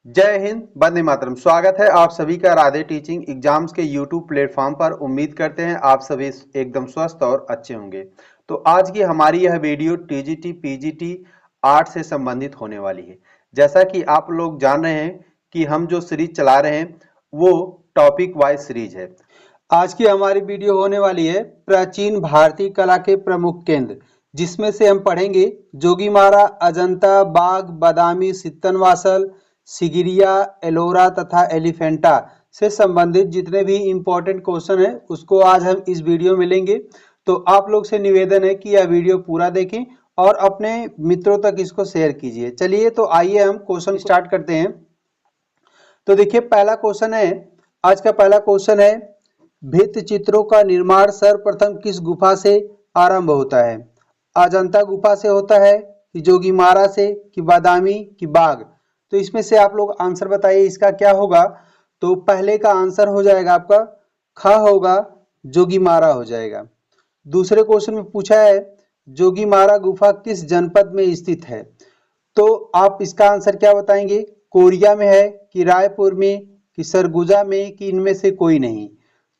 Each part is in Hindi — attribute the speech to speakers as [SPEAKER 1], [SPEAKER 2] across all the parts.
[SPEAKER 1] जय हिंद, वंदे मातरम। स्वागत है आप सभी का राधे टीचिंग एग्जाम्स के यूट्यूब प्लेटफॉर्म पर। उम्मीद करते हैं आप सभी एकदम स्वस्थ और अच्छे होंगे। तो आज की हमारी यह वीडियो टीजीटी पीजीटी आर्ट से संबंधित होने वाली है। जैसा कि आप लोग जान रहे हैं कि हम जो सीरीज चला रहे हैं वो टॉपिक वाइज सीरीज है। आज की हमारी वीडियो होने वाली है प्राचीन भारतीय कला के प्रमुख केंद्र, जिसमें से हम पढ़ेंगे जोगीमारा, अजंता, बाघ, बादामी, सित्तनवासल, सिगिरिया, एलोरा तथा एलिफेंटा से संबंधित जितने भी इम्पोर्टेंट क्वेश्चन है उसको आज हम इस वीडियो में लेंगे। तो आप लोग से निवेदन है कि यह वीडियो पूरा देखें और अपने मित्रों तक इसको शेयर कीजिए। चलिए तो आइए हम क्वेश्चन स्टार्ट करते हैं। तो देखिए पहला क्वेश्चन है, आज का पहला क्वेश्चन है, भित्ति चित्रों का निर्माण सर्वप्रथम किस गुफा से आरंभ होता है? अजंता गुफा से होता है कि जोगीमारा से कि बादामी कि बाघ? तो इसमें से आप लोग आंसर बताइए, इसका क्या होगा? तो पहले का आंसर हो जाएगा आपका ख होगा, जोगीमारा हो जाएगा। दूसरे क्वेश्चन में पूछा है जोगीमारा गुफा किस जनपद में स्थित है? तो आप इसका आंसर क्या बताएंगे? कोरिया में है कि रायपुर में कि सरगुजा में कि इनमें से कोई नहीं?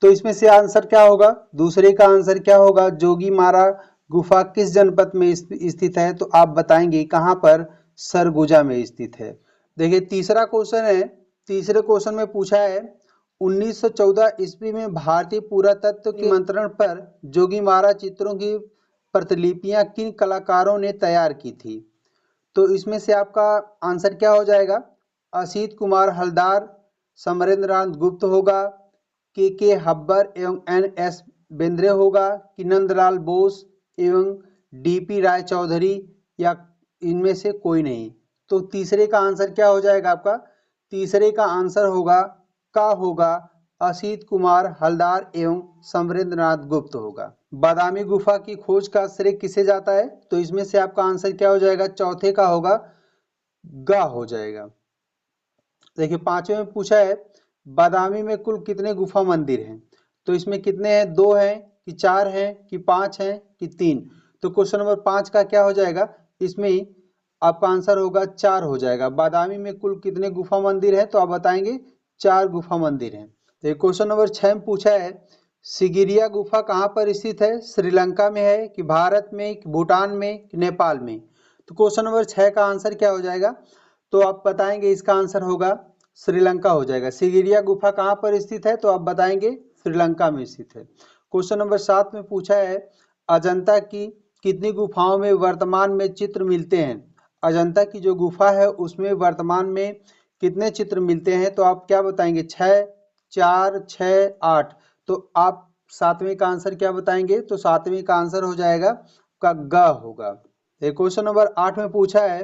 [SPEAKER 1] तो इसमें से आंसर क्या होगा? दूसरे का आंसर क्या होगा? जोगीमारा गुफा किस जनपद में स्थित है? तो आप बताएंगे कहां पर? सरगुजा में स्थित है। देखिए तीसरा क्वेश्चन है, तीसरे क्वेश्चन में पूछा है 1914 ईस्वी में भारतीय पुरातत्व के निमंत्रण पर जोगीमारा चित्रों की प्रतिलिपियां किन कलाकारों ने तैयार की थी? तो इसमें से आपका आंसर क्या हो जाएगा? असित कुमार हलदार, समरेंद्रनाथ गुप्त होगा, के हब्बर एवं एन एस बेंद्रे होगा कि नंदलाल बोस एवं डीपी राय चौधरी, या इनमें से कोई नहीं? तो तीसरे का आंसर क्या हो जाएगा आपका? तीसरे का आंसर होगा का होगा असित कुमार हलदार एवं समरेंद्रनाथ गुप्त होगा। बादामी गुफा की खोज का श्रेय किसे जाता है? तो इसमें से आपका आंसर क्या हो जाएगा? चौथे का होगा ग हो जाएगा। देखिए पांचवें में पूछा है बादामी में कुल कितने गुफा मंदिर हैं? तो इसमें कितने हैं? 2 हैं कि 4 हैं कि 5 हैं कि 3? तो क्वेश्चन नंबर 5 का क्या हो जाएगा? इसमें आपका आंसर होगा 4 हो जाएगा। बादामी में कुल कितने गुफा मंदिर है? तो आप बताएंगे 4 गुफा मंदिर हैं। तो क्वेश्चन नंबर 6 में पूछा है सिगिरिया गुफा कहाँ पर स्थित है? श्रीलंका में है कि भारत में कि भूटान में कि नेपाल में? तो क्वेश्चन नंबर 6 का आंसर क्या हो जाएगा? तो आप बताएंगे इसका आंसर होगा श्रीलंका हो जाएगा। सिगिरिया गुफा कहाँ पर स्थित है? तो आप बताएंगे श्रीलंका में स्थित है। क्वेश्चन नंबर 7 में पूछा है अजंता की कितनी गुफाओं में वर्तमान में चित्र मिलते हैं? अजंता की जो गुफा है उसमें वर्तमान में कितने चित्र मिलते हैं? तो आप क्या बताएंगे? 6, 4, 6, 8? तो आप सातवें का आंसर क्या बताएंगे? तो सातवें का आंसर हो जाएगा का ग होगा। क्वेश्चन नंबर 8 में पूछा है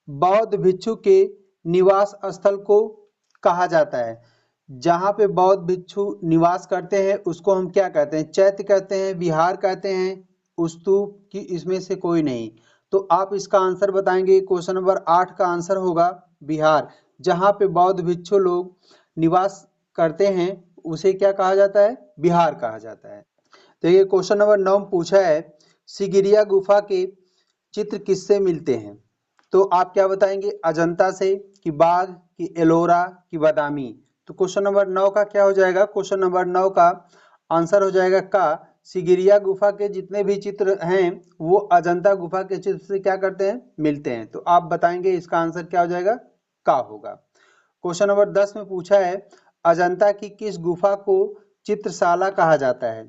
[SPEAKER 1] बौद्ध भिक्षु के निवास स्थल को कहा जाता है? जहां पे बौद्ध भिक्षु निवास करते हैं उसको हम क्या कहते हैं? चैत्य कहते हैं, विहार कहते हैं, स्तूप की इसमें से कोई नहीं? तो आप इसका आंसर बताएंगे। क्वेश्चन नंबर 8 का आंसर होगा विहार। जहां पे बौद्ध भिक्षु लोग निवास करते हैं उसे क्या कहा जाता है? विहार कहा जाता है। तो ये क्वेश्चन नंबर 9 पूछा है सिगिरिया गुफा के चित्र किससे मिलते हैं? तो आप क्या बताएंगे? अजंता से कि बाघ कि एलोरा कि बादामी? तो क्वेश्चन नंबर 9 का क्या हो जाएगा? क्वेश्चन नंबर 9 का आंसर हो जाएगा का। सिगिरिया गुफा के जितने भी चित्र हैं वो अजंता गुफा के चित्र से क्या करते हैं? मिलते हैं। तो आप बताएंगे इसका आंसर क्या हो जाएगा? का होगा। क्वेश्चन नंबर 10 में पूछा है अजंता की किस गुफा को चित्रशाला कहा जाता है?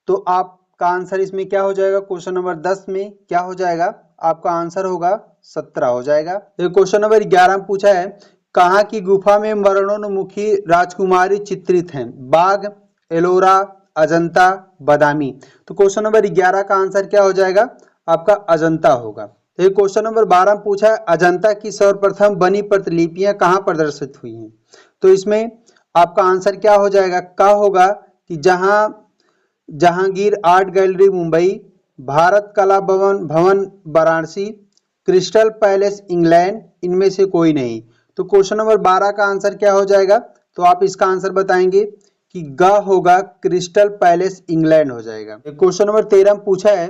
[SPEAKER 1] तो आपका आंसर इसमें क्या हो जाएगा? क्वेश्चन नंबर 10 में क्या हो जाएगा? आपका आंसर होगा 17 हो जाएगा। तो क्वेश्चन नंबर 11 में पूछा है कहाँ की गुफा में मरणोन्मुखी राजकुमारी चित्रित हैं? बाघ, एलोरा, अजंता, बादामी? तो क्वेश्चन नंबर 11 का आंसर क्या हो जाएगा? आपका अजंता होगा। तो क्वेश्चन नंबर 12 में पूछा है अजंता की सर्वप्रथम बनी प्रतिलिपियां कहाँ प्रदर्शित हुई हैं? तो इसमें आपका आंसर क्या हो जाएगा? का होगा कि जहां जहांगीर आर्ट गैलरी मुंबई, भारत कला भवन वाराणसी, क्रिस्टल पैलेस इंग्लैंड, इनमें से कोई नहीं? तो क्वेश्चन नंबर 12 का आंसर क्या हो जाएगा? तो आप इसका आंसर बताएंगे कि ग होगा, क्रिस्टल पैलेस इंग्लैंड हो जाएगा। क्वेश्चन नंबर 13 में पूछा है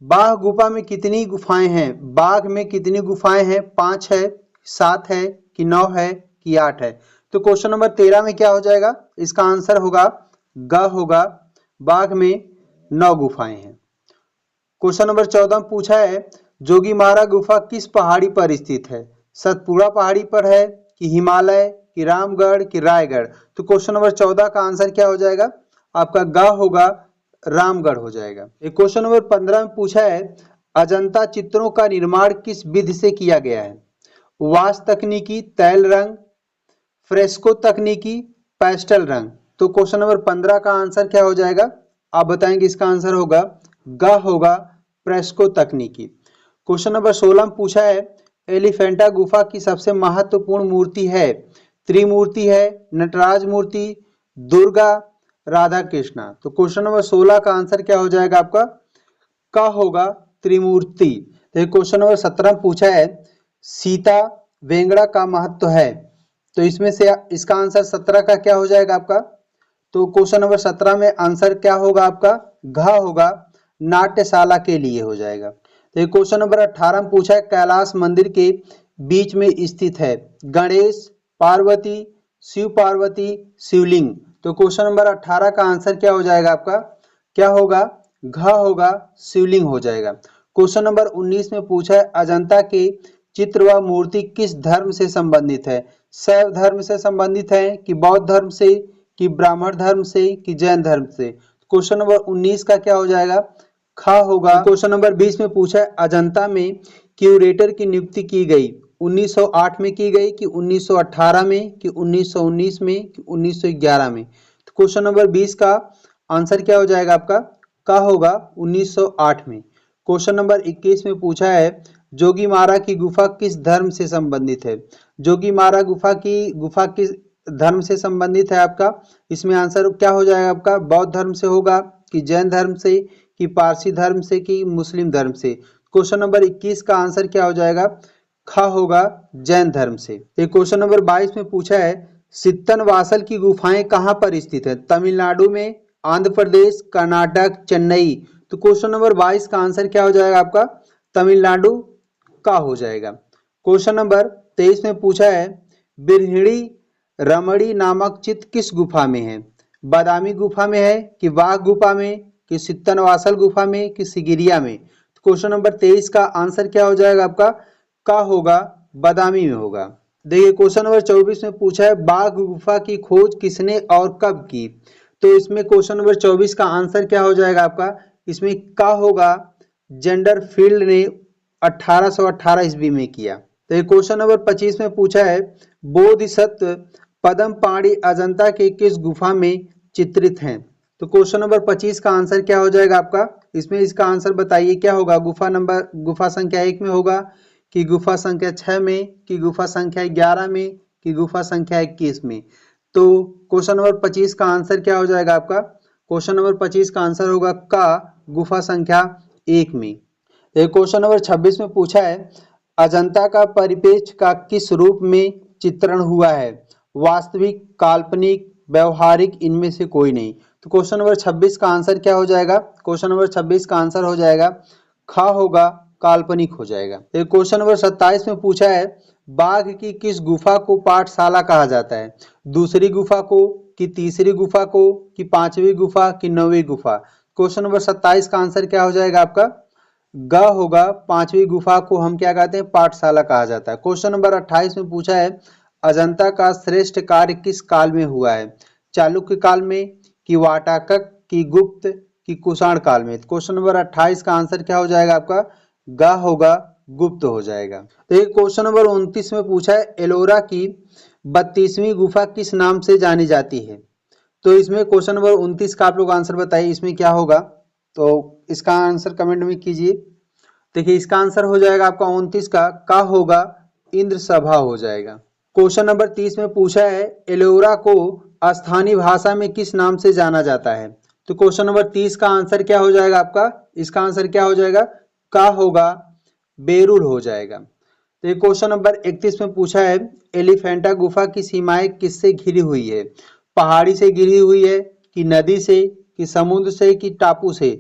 [SPEAKER 1] बाघ गुफा में कितनी गुफाएं हैं? बाघ में कितनी गुफाएं हैं? 5 है, 7 है कि 9 है कि 8 है। तो क्वेश्चन नंबर 13 में क्या हो जाएगा, इसका आंसर होगा ग होगा, बाघ में 9 गुफाएं हैं। क्वेश्चन नंबर 14 में पूछा है जोगीमारा गुफा किस पहाड़ी पर स्थित है, सतपुड़ा पहाड़ी पर है कि हिमालय कि रामगढ़ कि रायगढ़। तो क्वेश्चन नंबर 14 का आंसर क्या हो जाएगा, आपका ग होगा, रामगढ़ हो जाएगा। एक क्वेश्चन नंबर 15 में पूछा है अजंता चित्रों का निर्माण किस विधि से किया गया है, वाश तकनीकी, तैल रंग, फ्रेस्को तकनीकी, पेस्टल रंग। तो क्वेश्चन नंबर 15 का आंसर क्या हो जाएगा, आप बताएंगे, इसका आंसर होगा ग होगा, फ्रेस्को तकनीकी। क्वेश्चन नंबर 16 में पूछा है एलिफेंटा गुफा की सबसे महत्वपूर्ण मूर्ति है, त्रिमूर्ति है, नटराज मूर्ति, दुर्गा, राधा कृष्णा। तो क्वेश्चन नंबर 16 का आंसर क्या हो जाएगा आपका, का होगा, त्रिमूर्ति। तो क्वेश्चन नंबर 17 में पूछा है सीता वेंगड़ा का महत्व है, तो इसमें से इसका आंसर 17 का क्या हो जाएगा आपका, तो क्वेश्चन नंबर 17 में आंसर क्या होगा आपका, घ होगा, नाट्यशाला के लिए हो जाएगा। तो क्वेश्चन नंबर 18 में पूछा है कैलाश मंदिर के बीच में स्थित है गणेश, पार्वती, शिव पार्वती, शिवलिंग। तो क्वेश्चन नंबर 18 का आंसर क्या हो जाएगा आपका, क्या होगा, घ होगा, शिवलिंग हो जाएगा। क्वेश्चन नंबर 19 में पूछा है अजंता के चित्र व मूर्ति किस धर्म से संबंधित है, शैव धर्म से संबंधित है कि बौद्ध धर्म से कि ब्राह्मण धर्म से कि जैन धर्म से। क्वेश्चन नंबर 19 का क्या हो जाएगा, खा होगा। क्वेश्चन नंबर 20 में पूछा है अजंता में क्यूरेटर की नियुक्ति की गई 1908 में की गई कि 1918 में कि 1919 में कि 1911 में। तो क्वेश्चन नंबर 20 का आंसर क्या हो जाएगा आपका, का होगा, 1908 में। क्वेश्चन नंबर 21 में पूछा है जोगीमारा की गुफा किस धर्म से संबंधित है, जोगीमारा गुफा किस धर्म से संबंधित है आपका, इसमें आंसर क्या हो जाएगा आपका, बौद्ध धर्म से होगा कि जैन धर्म से कि पारसी धर्म से कि मुस्लिम धर्म से। क्वेश्चन नंबर 21 का आंसर क्या हो जाएगा, खा होगा, जैन धर्म से। क्वेश्चन नंबर 22 में पूछा है सित्तनवासल की गुफाएं कहां पर स्थित है, तमिलनाडु में, आंध्र प्रदेश, कर्नाटक, चेन्नई। तो क्वेश्चन नंबर 22 का आंसर क्या हो जाएगा आपका, तमिलनाडु का हो जाएगा। क्वेश्चन नंबर 23 में पूछा है बिरहिणी रमणी नामक चित्र किस गुफा में है, बादामी गुफा में है कि वाघ गुफा में कि सित्तनवासल गुफा में कि सिगिरिया में। तो क्वेश्चन नंबर 23 का आंसर क्या हो जाएगा आपका, का होगा, बादामी में होगा। देखिए क्वेश्चन नंबर 24 में पूछा है बाघ गुफा की खोज किसने और कब की। तो इसमें क्वेश्चन नंबर 24 का आंसर क्या हो जाएगा आपका, इसमें का होगा, जेंडर फील्ड ने 1818 ईस्वी में किया। तो क्वेश्चन नंबर 25 में पूछा है बोधिसत्व पद्म पाणी अजंता के किस गुफा में चित्रित हैं। तो क्वेश्चन नंबर 25 का आंसर क्या हो जाएगा आपका, इसमें इसका आंसर बताइए क्या होगा, गुफा संख्या 1 में होगा कि गुफा संख्या 6 में कि गुफा संख्या 11 में कि गुफा संख्या 21 में। तो क्वेश्चन नंबर 25 का आंसर क्या हो जाएगा आपका, क्वेश्चन नंबर 25 का आंसर होगा का, गुफा संख्या 1 में। क्वेश्चन नंबर 26 में पूछा है अजंता का परिप्रेक्ष्य का किस रूप में चित्रण हुआ है, वास्तविक, काल्पनिक, व्यवहारिक, इनमें से कोई नहीं। तो क्वेश्चन नंबर 26 का आंसर क्या हो जाएगा, क्वेश्चन नंबर 26 का आंसर हो जाएगा खा होगा, काल्पनिक हो जाएगा। क्वेश्चन नंबर 27 में पूछा है बाघ की किस गुफा को पाठशाला कहा जाता है, दूसरी गुफा को कि तीसरी गुफा को कि पांचवी गुफा कि नौवीं गुफा। क्वेश्चन नंबर 27 का आंसर क्या हो जाएगा आपका, ग होगा, पांचवी गुफा को हम क्या कहते हैं, पाठशाला कहा जाता है। क्वेश्चन नंबर 28 में पूछा है अजंता का श्रेष्ठ कार्य किस काल में हुआ है, चालुक्य काल में कि वाटाकक कि गुप्त कि कुषाण काल में। क्वेश्चन नंबर 28 का आंसर क्या हो जाएगा आपका, ग होगा, गुप्त हो जाएगा। तो क्वेश्चन नंबर 29 में पूछा है एलोरा की 32वीं गुफा किस नाम से जानी जाती है। तो इसमें क्वेश्चन नंबर 29 का आप लोग आंसर बताइए, इसमें क्या होगा, तो इसका आंसर कमेंट में कीजिए। देखिए इसका आंसर हो जाएगा आपका 29 का होगा, इंद्र सभा हो जाएगा। क्वेश्चन नंबर 30 में पूछा है एलोरा को स्थानीय भाषा में किस नाम से जाना जाता है। तो क्वेश्चन नंबर 30 का आंसर क्या हो जाएगा आपका, इसका आंसर क्या हो जाएगा, का होगा, बेरुल हो जाएगा। तो ये क्वेश्चन नंबर 31 में पूछा है एलिफेंटा गुफा की सीमाएं किससे घिरी हुई है, पहाड़ी से घिरी हुई है कि नदी से कि समुद्र से कि टापू से।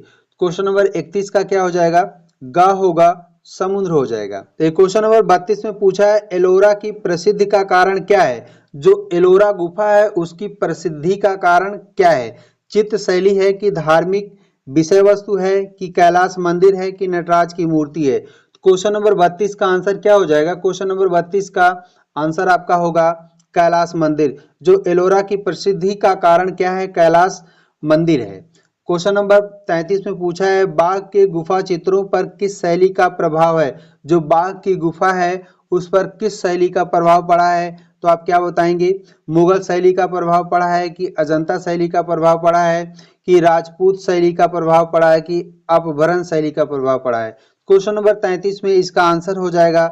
[SPEAKER 1] क्वेश्चन नंबर 31 का क्या हो जाएगा, ग होगा, समुद्र हो जाएगा। तो क्वेश्चन नंबर 32 में पूछा है एलोरा की प्रसिद्धि का कारण क्या है। जो एलोरा गुफा है उसकी प्रसिद्धि का कारण क्या है। चित्र शैली है कि धार्मिक विषय वस्तु है कि कैलाश मंदिर है कि नटराज की मूर्ति है। क्वेश्चन नंबर 32 का आंसर क्या हो जाएगा। क्वेश्चन नंबर 32 का आंसर आपका होगा कैलाश मंदिर। जो एलोरा की प्रसिद्धि का कारण क्या है, कैलाश मंदिर है। क्वेश्चन नंबर 33 में पूछा है बाघ के गुफा चित्रों पर किस शैली का प्रभाव है। जो बाघ की गुफा है उस पर किस शैली का प्रभाव पड़ा है। तो आप क्या बताएंगे, मुगल शैली का प्रभाव पड़ा है कि अजंता शैली का प्रभाव पड़ा है कि राजपूत शैली का प्रभाव पड़ा है कि अपभ्रंश शैली का प्रभाव पड़ा है। क्वेश्चन नंबर 33 में इसका आंसर हो जाएगा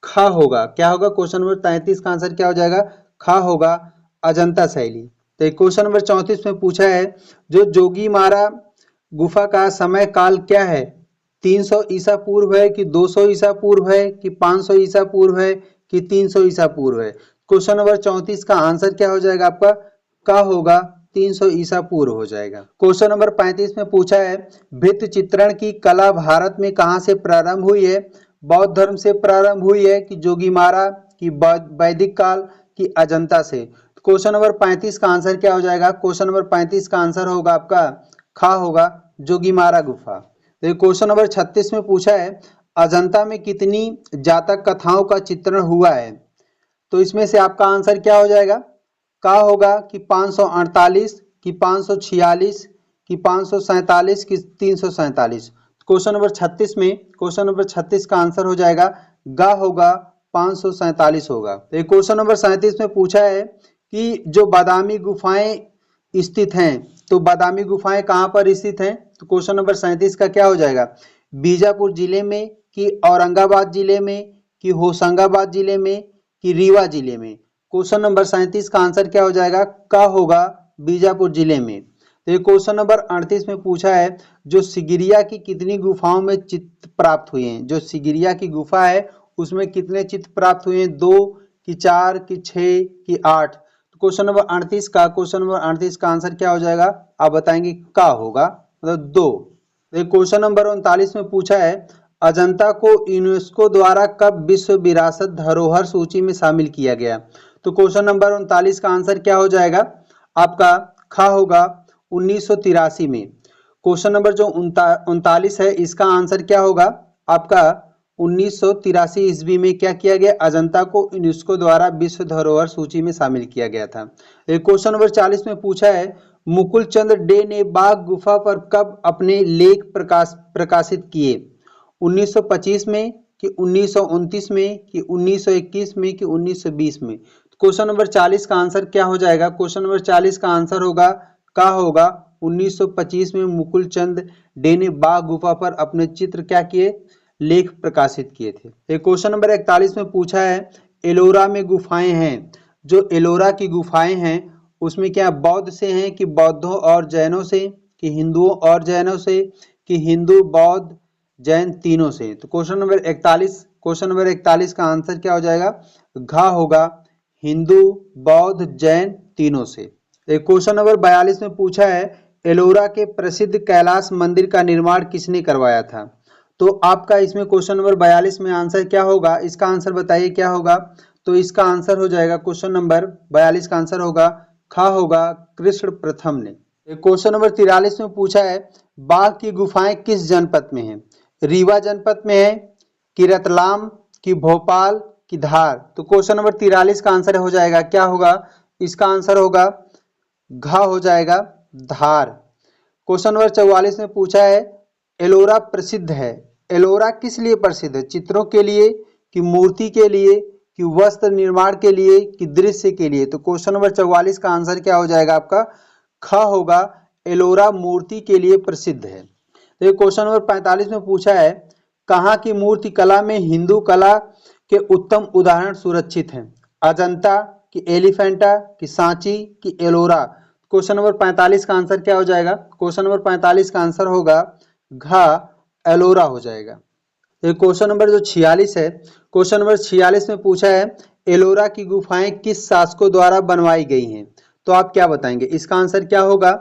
[SPEAKER 1] ख होगा। क्या होगा, क्वेश्चन नंबर 33 का आंसर क्या हो जाएगा, ख होगा, अजंता शैली। तो क्वेश्चन नंबर 34 में पूछा है जो जोगीमारा गुफा का समय काल क्या है। 300 ईसा पूर्व है कि 200 ईसा पूर्व है कि 500 ईसा पूर्व है कि 300 ईसा पूर्व है। क्वेश्चन नंबर 34 का आंसर क्या हो जाएगा आपका, का होगा 300 ईसा पूर्व हो जाएगा। क्वेश्चन नंबर 35 में पूछा है भित्ति चित्रण की कला भारत में कहां से प्रारंभ हुई है। बौद्ध धर्म से प्रारंभ हुई है कि जोगीमारा की वैदिक काल की अजंता से। क्वेश्चन नंबर 35 का आंसर क्या हो जाएगा। क्वेश्चन नंबर 35 का आंसर होगा आपका खा होगा, जोगीमारा गुफा। तो क्वेश्चन नंबर 36 में पूछा है अजंता में कितनी जातक कथाओं का चित्रण हुआ है। तो इसमें से आपका आंसर क्या हो जाएगा, का होगा कि 548 कि 546 कि 547 कि 347। क्वेश्चन नंबर 36 में क्वेश्चन नंबर 36 का आंसर हो जाएगा गा होगा, 547 होगा। तो क्वेश्चन नंबर 37 में पूछा है कि जो बादामी गुफाएं स्थित हैं, तो बादामी गुफाएं कहां पर स्थित हैं। तो क्वेश्चन नंबर 37 का क्या हो जाएगा, बीजापुर जिले में कि औरंगाबाद जिले में कि होशंगाबाद जिले में कि रीवा जिले में। क्वेश्चन नंबर 37 का आंसर क्या हो जाएगा, का होगा, बीजापुर जिले में। तो क्वेश्चन नंबर 38 में पूछा है जो सिगिरिया की कितनी गुफाओं में चित्र प्राप्त हुए हैं। जो सिगिरिया की गुफा है उसमें कितने चित्र प्राप्त हुए हैं, 2 कि 4 कि 6 कि 8। तो क्वेश्चन नंबर 38 का आंसर क्या हो जाएगा, आप बताएंगे, का होगा, मतलब 2। क्वेश्चन नंबर 39 में पूछा है अजंता को यूनेस्को द्वारा कब विश्व विरासत धरोहर सूची में शामिल किया गया। तो क्वेश्चन नंबर 39 का आंसर क्या हो जाएगा आपका, खा होगा, 1983 में। क्वेश्चन नंबर जो 39 है इसका आंसर क्या होगा आपका, 1983 ईस्वी में क्या किया गया, अजंता को यूनेस्को द्वारा विश्व धरोहर सूची में शामिल किया गया था। क्वेश्चन नंबर 40 में पूछा है मुकुल चंद डे ने बाघ गुफा पर कब अपने लेख प्रकाशित किए। 1925 में कि 1929 में कि 1921 में कि 1920 में। क्वेश्चन नंबर 40 का आंसर क्या हो जाएगा, क्वेश्चन नंबर 40 का आंसर होगा, का होगा, 1925 में मुकुल चंद डे ने बाघ गुफा पर अपने चित्र क्या किए, लेख प्रकाशित किए थे। क्वेश्चन नंबर 41 में पूछा है एलोरा में गुफाएं हैं। जो एलोरा की गुफाएं हैं उसमें क्या बौद्ध से हैं कि बौद्धों और जैनों से कि हिंदुओं और जैनों से कि हिंदू बौद्ध जैन तीनों से। तो क्वेश्चन नंबर 41 का आंसर क्या हो जाएगा, घा होगा, हिंदू बौद्ध जैन तीनों से। क्वेश्चन नंबर 42 में पूछा है एलोरा के प्रसिद्ध कैलाश मंदिर का निर्माण किसने करवाया था। तो आपका इसमें क्वेश्चन नंबर 42 में आंसर क्या होगा, इसका आंसर बताइए क्या होगा। तो इसका आंसर हो जाएगा क्वेश्चन नंबर 42 का आंसर होगा, खा होगा, कृष्ण प्रथम ने। क्वेश्चन नंबर 43 में पूछा है बाघ की गुफाएं किस जनपद में हैं। रीवा जनपद में है कि रतलाम कि भोपाल कि धार। तो क्वेश्चन नंबर 43 का आंसर हो जाएगा, क्या होगा, इसका आंसर होगा घा हो जाएगा, धार। क्वेश्चन नंबर 44 में पूछा है एलोरा प्रसिद्ध है। एलोरा किस लिए प्रसिद्ध है, चित्रों के लिए कि मूर्ति के लिए कि वस्त्र निर्माण के लिए कि दृश्य के लिए। तो क्वेश्चन नंबर 44 का आंसर क्या हो जाएगा आपका, ख होगा, एलोरा मूर्ति के लिए प्रसिद्ध है। तो क्वेश्चन नंबर 45 में पूछा है कहाँ की मूर्ति कला में हिंदू कला के उत्तम उदाहरण सुरक्षित हैं। अजंता कि एलिफेंटा कि सांची कि एलोरा। क्वेश्चन नंबर 45 का आंसर क्या हो जाएगा, क्वेश्चन नंबर 45 का आंसर होगा घा, एलोरा हो जाएगा। तो क्वेश्चन नंबर जो 46 है, क्वेश्चन नंबर 46 में पूछा है एलोरा की गुफाएं किस शासकों द्वारा बनवाई गई हैं। तो आप क्या बताएंगे, इसका आंसर क्या होगा।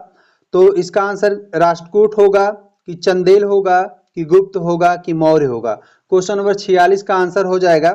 [SPEAKER 1] तो इसका आंसर राष्ट्रकूट होगा कि चंदेल होगा कि गुप्त होगा कि मौर्य होगा। क्वेश्चन नंबर 46 का आंसर हो जाएगा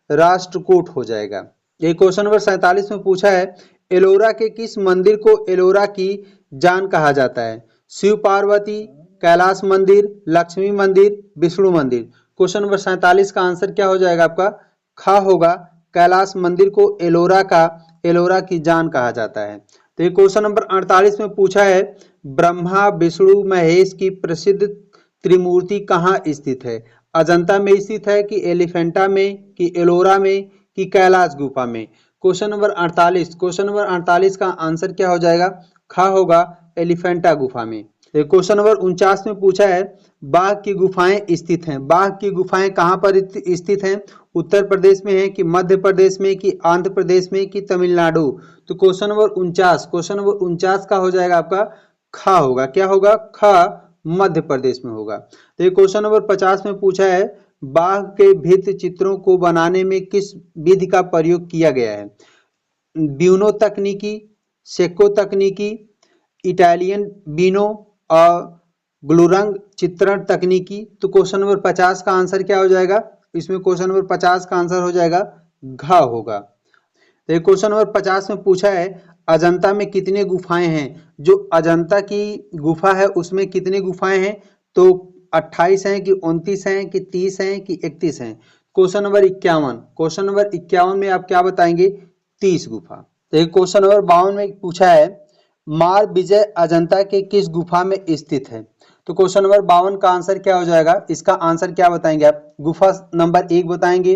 [SPEAKER 1] राष्ट्रकूट हो जाएगा। ये क्वेश्चन नंबर 47 में पूछा है एलोरा के किस मंदिर को एलोरा की जान कहा जाता है? शिव पार्वती, कैलाश मंदिर, लक्ष्मी मंदिर, विष्णु मंदिर। क्वेश्चन नंबर 47 का आंसर क्या हो जाएगा आपका? खा होगा, कैलाश मंदिर को एलोरा की जान कहा जाता है। तो ये क्वेश्चन नंबर 48 में पूछा है ब्रह्मा विष्णु महेश की प्रसिद्ध त्रिमूर्ति कहाँ स्थित है? अजंता में स्थित है कि एलिफेंटा में कि एलोरा में कि कैलाश गुफा में? क्वेश्चन नंबर 48 का आंसर क्या हो जाएगा? खा होगा, एलिफेंटा गुफा में। क्वेश्चन नंबर 49 में पूछा है बाघ की गुफाएं स्थित हैं। बाघ की गुफाएं कहाँ पर स्थित हैं? उत्तर प्रदेश में है कि मध्य प्रदेश में कि आंध्र प्रदेश में कि तमिलनाडु? तो क्वेश्चन नंबर 49 का हो जाएगा आपका खा होगा। क्या होगा? खा मध्य प्रदेश में होगा। तो ये क्वेश्चन नंबर 50 में पूछा है बाघ के भित्ति चित्रों को बनाने में किस विधि का प्रयोग किया गया है? ब्यूनो तकनीकी, सेको तकनीकी, इटालियन बीनो और ग्लूरंग चित्रण तकनीकी। तो क्वेश्चन नंबर 50 का आंसर क्या हो जाएगा? इसमें क्वेश्चन नंबर 50 का आंसर हो जाएगा घ होगा। तो क्वेश्चन नंबर 50 में पूछा है अजंता में कितने गुफाएं हैं? जो अजंता की गुफा है उसमें कितनी गुफाएं हैं? तो 28 हैं कि 29 हैं कि 30 हैं कि 31 हैं? क्वेश्चन नंबर 51 में आप क्या बताएंगे? 30 गुफा। तो क्वेश्चन नंबर 52 में पूछा है मार विजय अजंता के किस गुफा में स्थित है? तो क्वेश्चन नंबर 52 का आंसर क्या हो जाएगा? इसका आंसर क्या बताएंगे आप? गुफा नंबर 1 बताएंगे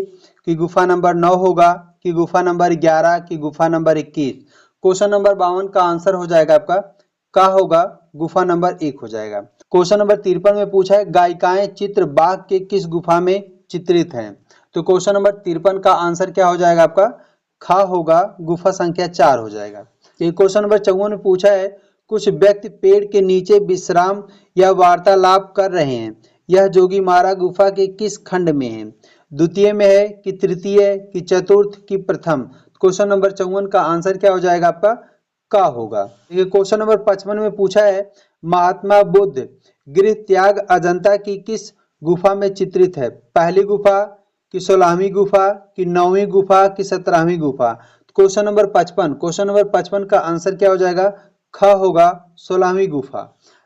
[SPEAKER 1] कि गुफा नंबर 9 होगा कि गुफा नंबर 11 कि गुफा नंबर 21? क्वेश्चन नंबर 52 का आंसर हो जाएगा आपका का होगा? गुफा नंबर 1 हो जाएगा। क्वेश्चन नंबर 53 में पूछा है गायिकाएं चित्र बाघ के किस गुफा में चित्रित हैं? तो क्वेश्चन नंबर 53 का आंसर क्या हो जाएगा आपका? खा होगा, गुफा संख्या 4 हो जाएगा। क्वेश्चन नंबर 54 में पूछा है कुछ व्यक्ति पेड़ के नीचे विश्राम या वार्तालाप कर रहे हैं, यह जोगीमारा गुफा के किस खंड में है? द्वितीय में है कि तृतीय कि चतुर्थ कि प्रथम? क्वेश्चन नंबर 54 का आंसर क्या हो जाएगा आपका? का होगा। क्वेश्चन नंबर 55 में पूछा है महात्मा बुद्ध गृह त्याग अजंता की किस गुफा में चित्रित है? पहली गुफा कि 16वीं गुफा कि 9वीं गुफा कि 17वीं गुफा? क्वेश्चन नंबर 55 का आंसर क्या हो जाएगा? ख होगा, 16वीं गुफा।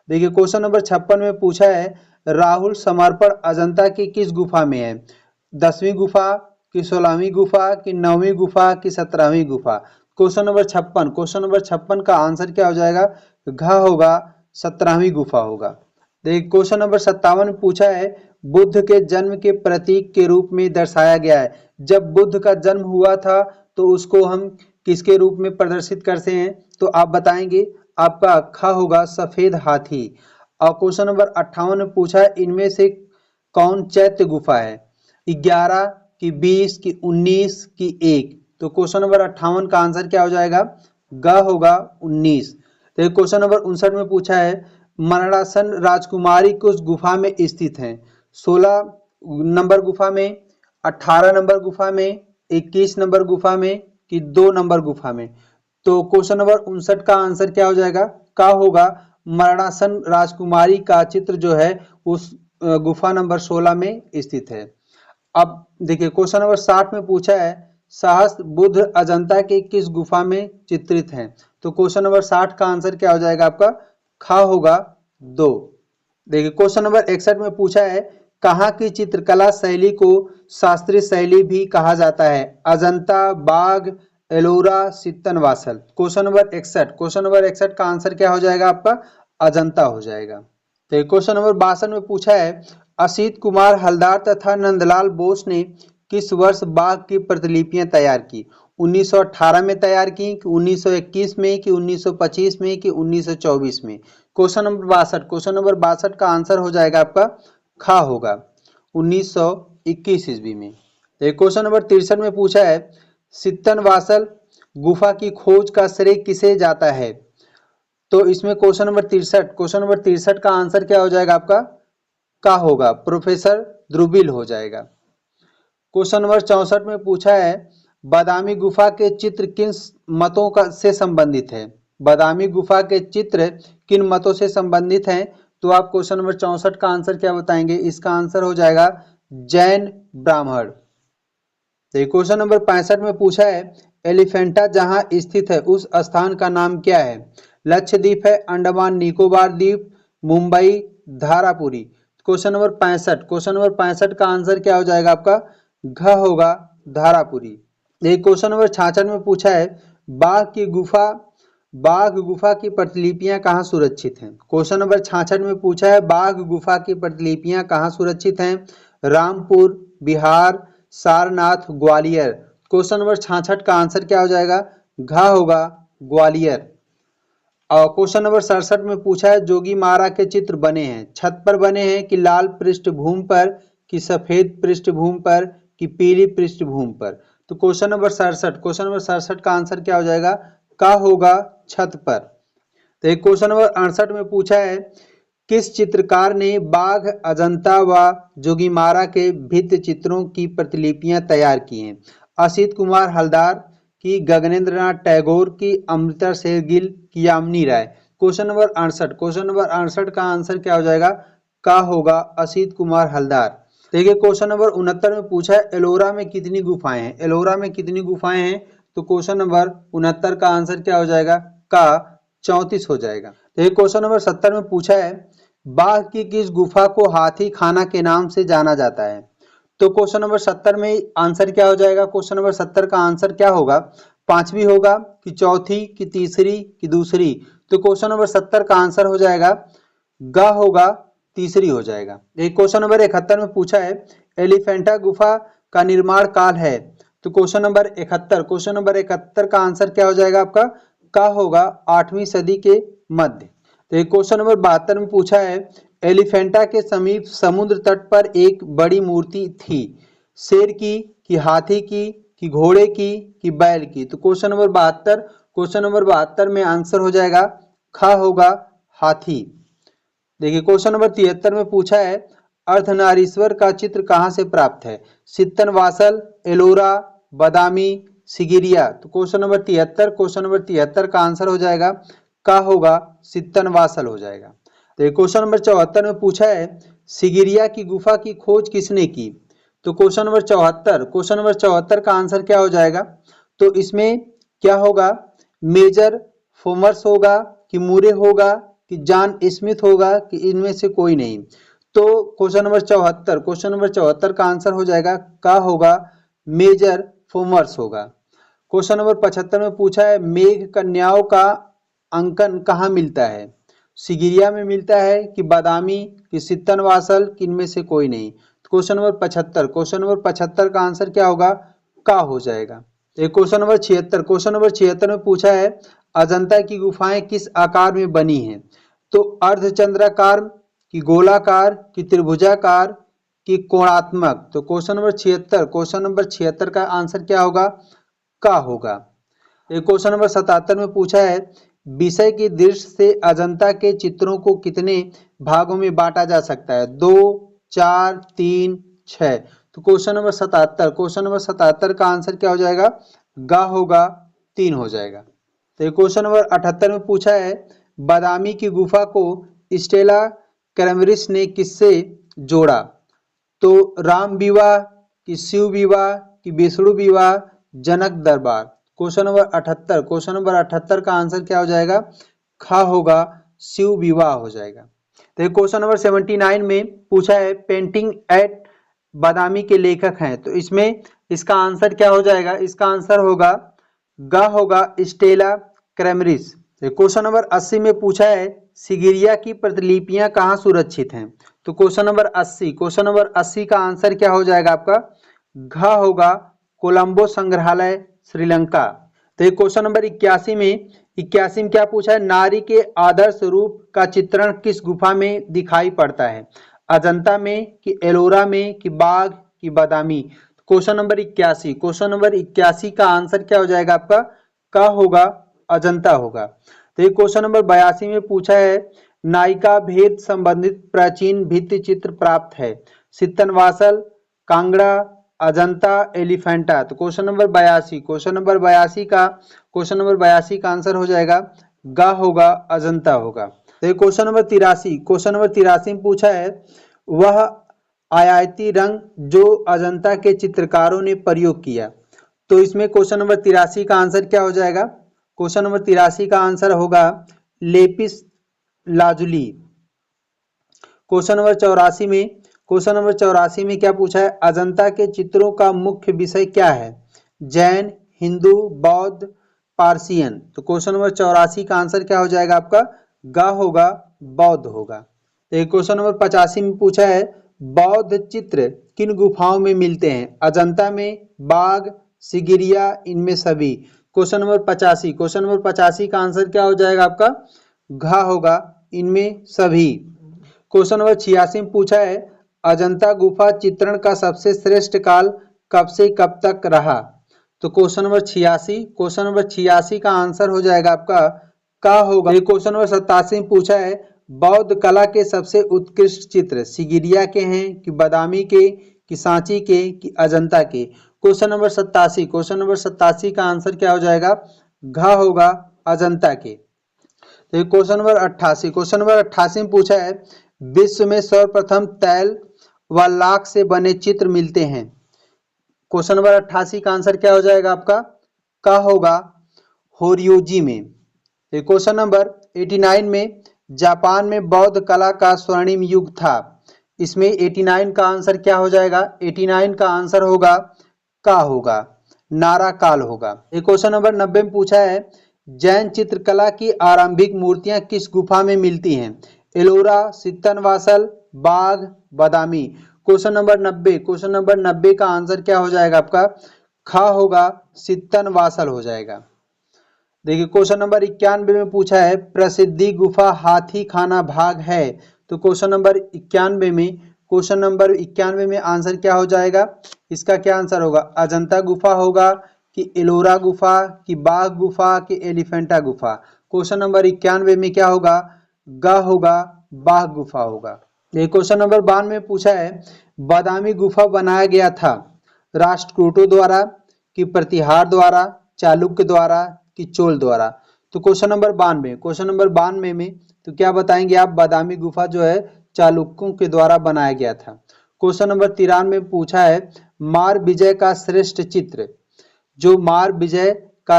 [SPEAKER 1] देखिए क्वेश्चन नंबर 56 में पूछा है राहुल समर्पण अजंता की किस गुफा में है? 10वीं गुफा कि 16वीं गुफा कि 9वीं गुफा कि 17वीं गुफा? क्वेश्चन नंबर 56 का आंसर क्या हो जाएगा? घ होगा, 17वीं गुफा होगा। देखिए क्वेश्चन नंबर 57 में पूछा है बुद्ध के जन्म के प्रतीक के रूप में दर्शाया गया है। जब बुद्ध का जन्म हुआ था तो उसको हम किसके रूप में प्रदर्शित करते हैं? तो आप बताएंगे आपका ख होगा, सफेद हाथी। और क्वेश्चन नंबर 58 में पूछा है इनमें से कौन चैत्य गुफा है? 11 कि 20 कि 19 कि 1? तो क्वेश्चन नंबर 58 का आंसर क्या हो जाएगा? ग होगा, 19। तो क्वेश्चन नंबर 59 में पूछा है मरणासन राजकुमारी किस गुफा में स्थित है? 16 नंबर गुफा में, 18 नंबर गुफा में, 21 नंबर गुफा में कि 2 नंबर गुफा में? तो क्वेश्चन नंबर 59 का आंसर क्या हो जाएगा? का होगा, मरणासन राजकुमारी का चित्र जो है उस गुफा नंबर 16 में स्थित है। अब देखिए क्वेश्चन नंबर 60 में पूछा है सहस्त्र बुद्ध अजंता के किस गुफा में चित्रित हैं? तो क्वेश्चन नंबर 60 का आंसर क्या हो जाएगा आपका? खा होगा, 2। देखिए क्वेश्चन नंबर 61 में पूछा है कहाँ की चित्रकला शैली को शास्त्रीय शैली भी कहा जाता है? अजंता, बाघ, एलोरा, सित्तनवासल? क्वेश्चन नंबर 61 का आंसर क्या हो जाएगा आपका? अजंता हो जाएगा। तो क्वेश्चन नंबर 62 में पूछा है असित कुमार हलदार तथा नंदलाल बोस ने किस वर्ष बाघ की प्रतिलिपियां तैयार की? 1918 में तैयार की कि 1921 में कि 1925 में कि 1924 में? क्वेश्चन नंबर 62 का आंसर हो जाएगा आपका खा होगा, 1921 ईस्वी में। क्वेश्चन नंबर 63 में पूछा है सित्तनवासल गुफा की खोज का श्रेय किसे जाता है? तो इसमें क्वेश्चन नंबर 63 का आंसर क्या हो जाएगा आपका? का होगा, प्रोफेसर ध्रुवील हो जाएगा। क्वेश्चन नंबर 64 में पूछा है बादामी गुफा के चित्र किन मतों से संबंधित है? बादामी गुफा के चित्र किन मतों से संबंधित हैं? तो आप क्वेश्चन नंबर 64 का आंसर क्या बताएंगे? इसका आंसर हो जाएगा जैन ब्राह्मण। तो क्वेश्चन नंबर 65 में पूछा है एलिफेंटा जहां स्थित है उस स्थान का नाम क्या है? लक्षद्वीप है, अंडमान निकोबार द्वीप, Mumbai, Dharapuri. Question number 65, question number 65 का आंसर क्या हो जाएगा आपका? घ होगा धारापुरी। एक क्वेश्चन नंबर 66 में पूछा है बाघ गुफा की प्रतिलिपियां कहाँ सुरक्षित हैं? क्वेश्चन नंबर 66 में पूछा है बाघ गुफा की प्रतिलिपियां कहाँ सुरक्षित हैं? रामपुर, बिहार, सारनाथ, ग्वालियर। क्वेश्चन नंबर 66 का आंसर क्या हो जाएगा? घ होगा ग्वालियर। और क्वेश्चन नंबर 67 में पूछा है जोगी मारा के चित्र बने हैं, छत पर बने हैं कि लाल पृष्ठभूमि पर, कि सफेद पृष्ठभूमि पर, कि पीली पृष्ठभूमि पर। तो क्वेश्चन नंबर 67 का आंसर क्या हो जाएगा? का होगा छत पर। तो एक क्वेश्चन नंबर 68 में पूछा है किस चित्रकार ने बाघ, अजंता व जोगीमारा के भित्ति चित्रों की प्रतिलिपियां तैयार की हैं? असित कुमार हलदार, की गगनेंद्र नाथ टैगोर, की अमृता शेरगिल, की यामिनी राय। क्वेश्चन नंबर 68 का आंसर क्या हो जाएगा? का होगा असित कुमार हलदार। देखिए क्वेश्चन नंबर 69 में पूछा है एलोरा में कितनी गुफाएं हैं? एलोरा में कितनी गुफाएं हैं? तो क्वेश्चन नंबर 69 का आंसर क्या हो जाएगा? का 34 हो जाएगा। देखिए क्वेश्चन नंबर 70 में पूछा है बाघ की किस गुफा को हाथी खाना के नाम से जाना जाता है? तो क्वेश्चन नंबर 70 में आंसर क्या हो जाएगा? क्वेश्चन नंबर 70 का आंसर क्या होगा? पांचवी होगा कि चौथी, कि तीसरी, कि दूसरी? तो क्वेश्चन नंबर 70 का आंसर हो जाएगा ग होगा तीसरी हो जाएगा। एक क्वेश्चन नंबर 71 में पूछा है एलिफेंटा गुफा का निर्माण काल है? तो क्वेश्चन नंबर 71 का आंसर क्या हो जाएगा आपका? का होगा 8वीं सदी के मध्य। तो एक क्वेश्चन नंबर 72 में पूछा है एलिफेंटा के समीप समुद्र तट पर एक बड़ी मूर्ति थी, शेर की, कि हाथी की, कि घोड़े की, कि बैल की? तो क्वेश्चन नंबर 72 में आंसर हो जाएगा खा होगा हाथी। देखिए क्वेश्चन नंबर 73 में पूछा है अर्धनारीश्वर का चित्र कहाँ से प्राप्त है? सित्तनवासल, एलोरा, बादामी, सिगिरिया। तो क्वेश्चन नंबर 73 का आंसर हो जाएगा का होगा सित्तनवासल हो जाएगा। तो क्वेश्चन नंबर 74 में पूछा है सिगिरिया की गुफा की खोज किसने की? तो क्वेश्चन नंबर 74 का आंसर क्या हो जाएगा? तो इसमें क्या होगा? मेजर फोमर्स होगा, कि मूरे होगा, कि जॉन स्मिथ होगा, कि इनमें से कोई नहीं? तो क्वेश्चन नंबर 74 का आंसर हो जाएगा का होगा मेजर फोमर्स होगा। क्वेश्चन नंबर 75 में पूछा है मेघ कन्याओं का अंकन कहाँ मिलता है? सिगिरिया में मिलता है, कि बादामी, कि सित्तनवासल, कि इनमें से कोई नहीं? क्वेश्चन नंबर 75 का आंसर क्या होगा? का हो जाएगा। एक क्वेश्चन नंबर 76 में पूछा है अजंता की गुफाएं किस आकार में बनी हैं? तो अर्धचंद्राकार, कि गोलाकार, कि त्रिभुजाकार, कि कोणात्मक? तो क्वेश्चन नंबर 76 का आंसर क्या होगा? का होगा। एक क्वेश्चन नंबर 77 में पूछा है विषय की दृष्टि से अजंता के चित्रों को कितने भागों में बांटा जा सकता है? 2, 4, 3, 6। तो क्वेश्चन नंबर 77 का आंसर क्या हो जाएगा? गा होगा 3 हो जाएगा। तो क्वेश्चन नंबर 78 में पूछा है बादामी की गुफा को स्टेला कैमरिस ने किससे जोड़ा? तो राम विवाह, कि शिव विवाह, कि विष्णु विवाह, जनक दरबार? क्वेश्चन नंबर 78 का आंसर क्या हो जाएगा? खा होगा शिव विवाह हो जाएगा। तो क्वेश्चन नंबर 79 में पूछा है पेंटिंग एट बादामी के लेखक हैं, तो इसमें इसका आंसर क्या हो जाएगा? इसका आंसर होगा गा होगा स्टेला कैमरिस। क्वेश्चन नंबर 80 में पूछा है सिगिरिया की प्रतिलिपियां कहाँ सुरक्षित हैं? तो क्वेश्चन नंबर 80 का आंसर क्या हो जाएगा आपका? घ होगा कोलंबो संग्रहालय श्रीलंका। तो क्वेश्चन नंबर 81 में क्या पूछा है नारी के आदर्श रूप का चित्रण किस गुफा में दिखाई पड़ता है? अजंता में, कि एलोरा में, कि बाघ, कि बादामी? क्वेश्चन नंबर 81 का आंसर क्या हो जाएगा आपका? का होगा अजंता होगा। तो ये क्वेश्चन नंबर 82 में पूछा है नायिका भेद संबंधित प्राचीन भित्ति चित्र प्राप्त है? सित्तनवासल, कांगड़ा, अजंता, एलिफेंटा? तो क्वेश्चन नंबर 82 का आंसर हो जाएगा गा होगा अजंता होगा। तो क्वेश्चन नंबर 83 में पूछा है वह आयाती रंग जो अजंता के चित्रकारों ने प्रयोग किया। तो इसमें क्वेश्चन नंबर 83 का आंसर क्या हो जाएगा? क्वेश्चन नंबर 83 का आंसर होगा लेपिस लाजुली। क्वेश्चन नंबर 84 में क्या पूछा है? अजंता के चित्रों का मुख्य विषय क्या है? जैन, हिंदू, बौद्ध, पारसियन। तो क्वेश्चन नंबर 84 का आंसर क्या हो जाएगा आपका? ग होगा, बौद्ध होगा। तो क्वेश्चन नंबर 85 में पूछा है बौद्ध चित्र किन गुफाओं में मिलते हैं? अजंता में, बाघ, सिगिरिया, इनमें सभी। क्वेश्चन नंबर 85 का आंसर क्या हो जाएगा आपका? घ होगा, इनमें सभी। क्वेश्चन नंबर 86 में पूछा है अजंता गुफा चित्रण का सबसे श्रेष्ठ काल कब से कब तक रहा? तो क्वेश्चन नंबर 86 का आंसर हो जाएगा आपका का होगा। क्वेश्चन नंबर 87 में पूछा है बौद्ध कला के सबसे उत्कृष्ट चित्र सिगिरिया के हैं कि बादामी के कि सांची के कि अजंता के? क्वेश्चन नंबर 87 का आंसर क्या हो जाएगा? घ होगा, अजंता के। तो क्वेश्चन नंबर 88 में पूछा है विश्व में सर्वप्रथम तैल व लाख से बने चित्र मिलते हैं। क्वेश्चन नंबर 88 का आंसर क्या हो जाएगा आपका? का होगा, होरियोजी में। क्वेश्चन नंबर 89 में जापान में बौद्ध कला का स्वर्णिम युग था। इसमें 89 का आंसर क्या हो जाएगा? 89 का आंसर होगा का होगा, नारा काल होगा। क्वेश्चन नंबर 90 में पूछा है जैन चित्रकला की आरंभिक मूर्तियां किस गुफा में मिलती हैं? एलोरा, सित्तनवासल, बाघ, बादामी। क्वेश्चन नंबर 90 का आंसर क्या हो जाएगा आपका? ख होगा, सित्तनवासल हो जाएगा। देखिए क्वेश्चन नंबर 91 में पूछा है प्रसिद्धि गुफा हाथी खाना भाग है। तो क्वेश्चन नंबर 91 में आंसर क्या हो जाएगा? इसका क्या आंसर होगा? अजंता गुफा होगा कि एलोरा गुफा कि बाघ गुफा कि एलिफेंटा गुफा? क्वेश्चन नंबर 91 में क्या होगा? ग होगा, बाघ गुफा होगा। ये क्वेश्चन नंबर 92 में पूछा है बादामी गुफा बनाया गया था राष्ट्रकूटों द्वारा कि प्रतिहार द्वारा, चालुक्य द्वारा कि चोल द्वारा? तो क्वेश्चन नंबर 92 में तो क्या बताएंगे आप? बादामी गुफा जो है चालुक्यों के द्वारा बनाया गया था। क्वेश्चन नंबर 93 में पूछा है मार विजय का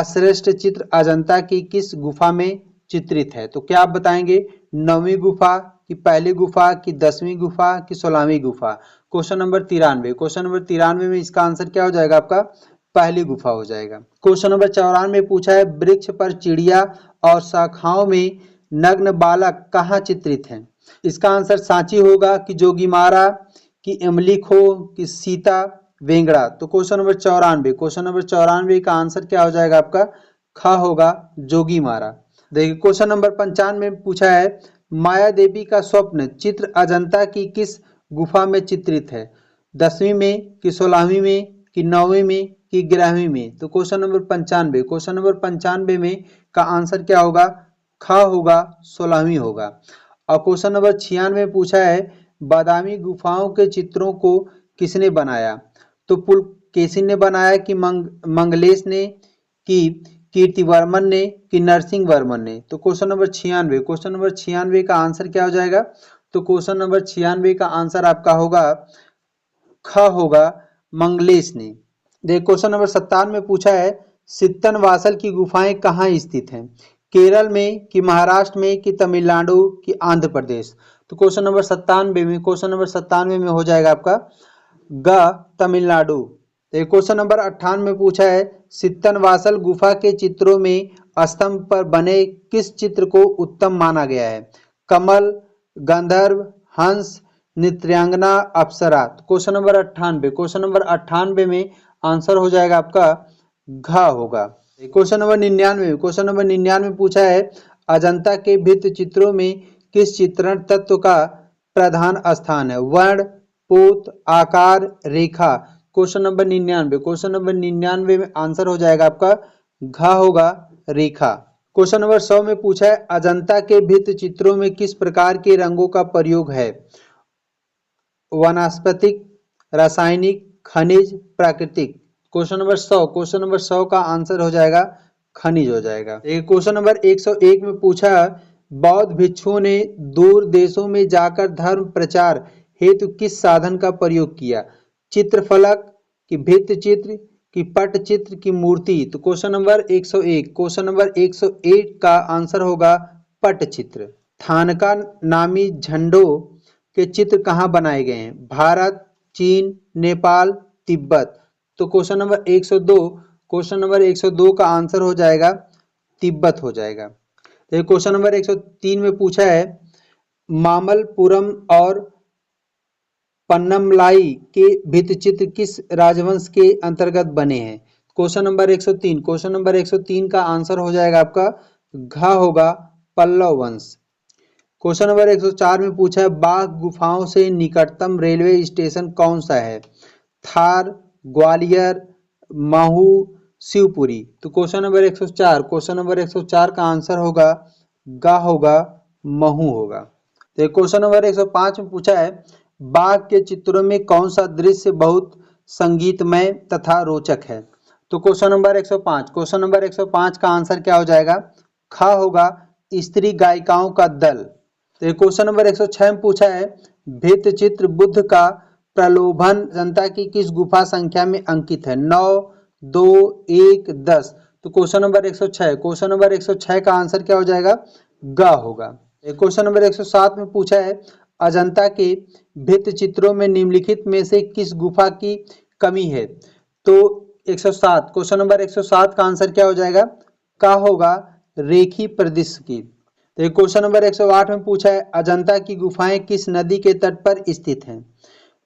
[SPEAKER 1] श्रेष्ठ चित्र अजंता की किस गुफा में चित्रित है? तो क्या आप बताएंगे? 9वीं गुफा कि पहली गुफा कि 10वीं गुफा कि 16वीं गुफा? क्वेश्चन नंबर 93 में इसका आंसर क्या हो जाएगा आपका? पहली गुफा हो जाएगा। क्वेश्चन नंबर 94 में पूछा है वृक्ष पर चिड़िया और शाखाओं में नग्न बालक कहाँ चित्रित हैं? इसका आंसर सांची होगा कि जोगीमारा कि इमली खो कि सीता वेंगड़ा? तो क्वेश्चन नंबर 94 का आंसर क्या हो जाएगा आपका? ख होगा, जोगीमारा। देखिए क्वेश्चन नंबर 95 में पूछा है माया देवी का स्वप्न चित्र अजंता की किस गुफा में चित्रित है? 10वीं में कि 16वीं में कि 9वीं में कि 11वीं में? तो क्वेश्चन नंबर 95 में का आंसर क्या होगा? ख होगा, 16वीं होगा। और क्वेश्चन नंबर 96 में पूछा है बादामी गुफाओं के चित्रों को किसने बनाया? तो पुलकेशिन ने बनाया कि मंगलेश ने कि कीर्तिवर्मन ने कि नरसिंह वर्मन ने? तो क्वेश्चन नंबर 96 का आंसर क्या हो जाएगा? तो क्वेश्चन नंबर 96 का आंसर आपका होगा ख होगा, मंगलेश ने। देख क्वेश्चन नंबर 57 में पूछा है सित्तनवासल की गुफाएं कहाँ स्थित हैं? केरल में कि महाराष्ट्र में कि तमिलनाडु कि आंध्र प्रदेश? तो क्वेश्चन नंबर 97 में हो जाएगा आपका ग, तमिलनाडु। क्वेश्चन नंबर 58 में पूछा है सित्तनवासल गुफा के चित्रों में स्तंभ पर बने किस चित्र को उत्तम माना गया है? कमल, गंधर्व, हंस, नृत्यांगना, अप्सरा? क्वेश्चन नंबर 98 में आंसर हो जाएगा आपका घ होगा। क्वेश्चन नंबर 99 पूछा है अजंता के भित्ति चित्रों में किस चित्रण तत्व का प्रधान स्थान है? वर्ण, पोत, आकार, रेखा? क्वेश्चन नंबर 99 में आंसर हो जाएगा आपका घ होगा, रेखा। क्वेश्चन नंबर 100 में पूछा है अजंता के भित्ति चित्रों में किस प्रकार के रंगों का प्रयोग है? वनस्पतिक, रासायनिक, खनिज, प्राकृतिक? क्वेश्चन नंबर 100 का आंसर हो जाएगा खनिज हो जाएगा। क्वेश्चन नंबर 101 में पूछा बौद्ध भिक्षुओं ने दूर देशों में जाकर धर्म प्रचार हेतु किस साधन का प्रयोग किया? चित्रफलक की भित्ति चित्र की पटचित्र की मूर्ति? तो क्वेश्चन नंबर 101, क्वेश्चन नंबर 101 का आंसर होगा पटचित्र। थानका नामी झंडों के चित्र कहाँ बनाए गए हैं? भारत, चीन, नेपाल, तिब्बत। तो क्वेश्चन नंबर 102, क्वेश्चन नंबर 102 का आंसर हो जाएगा तिब्बत हो जाएगा। तो क्वेश्चन नंबर 103 में पूछा है मामल्लपुरम और पन्नमलाई के भित्तिचित्र किस राजवंश के अंतर्गत बने हैं? क्वेश्चन नंबर 103, क्वेश्चन नंबर 103 का आंसर हो जाएगा आपका घ होगा पल्लव वंश। क्वेश्चन नंबर 104 में पूछा है बाघ गुफाओं से निकटतम रेलवे स्टेशन कौन सा है? थार, ग्वालियर, महू, शिवपुरी। तो क्वेश्चन नंबर 104, क्वेश्चन नंबर 104 का आंसर होगा गा होगा महू होगा। तो क्वेश्चन नंबर 105 में पूछा है बाघ के चित्रों में कौन सा दृश्य बहुत संगीतमय तथा रोचक है? तो क्वेश्चन नंबर 105, क्वेश्चन नंबर 105 का आंसर क्या हो जाएगा? ख होगा स्त्री गायिकाओं का दल। तो क्वेश्चन नंबर 106 में पूछा है भित्ति चित्र बुद्ध का प्रलोभन जनता की किस गुफा संख्या में अंकित है? 9, 2, 1, 10। तो क्वेश्चन नंबर 106, क्वेश्चन नंबर 106 का आंसर क्या हो जाएगा? ग होगा। क्वेश्चन नंबर 107 में पूछा है अजंता के भित्ति चित्रों में निम्नलिखित में से किस गुफा की कमी है? तो 107, क्वेश्चन नंबर 107 का आंसर क्या हो जाएगा? का होगा रेखी प्रदेश की। तो क्वेश्चन नंबर 108 में पूछा है अजंता की गुफाएं किस नदी के तट पर स्थित हैं?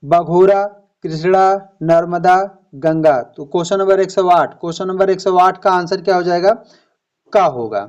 [SPEAKER 1] बघोरा, कृष्णा, नर्मदा, गंगा। तो क्वेश्चन नंबर 108, क्वेश्चन नंबर 108 का आंसर क्या हो जाएगा? का होगा।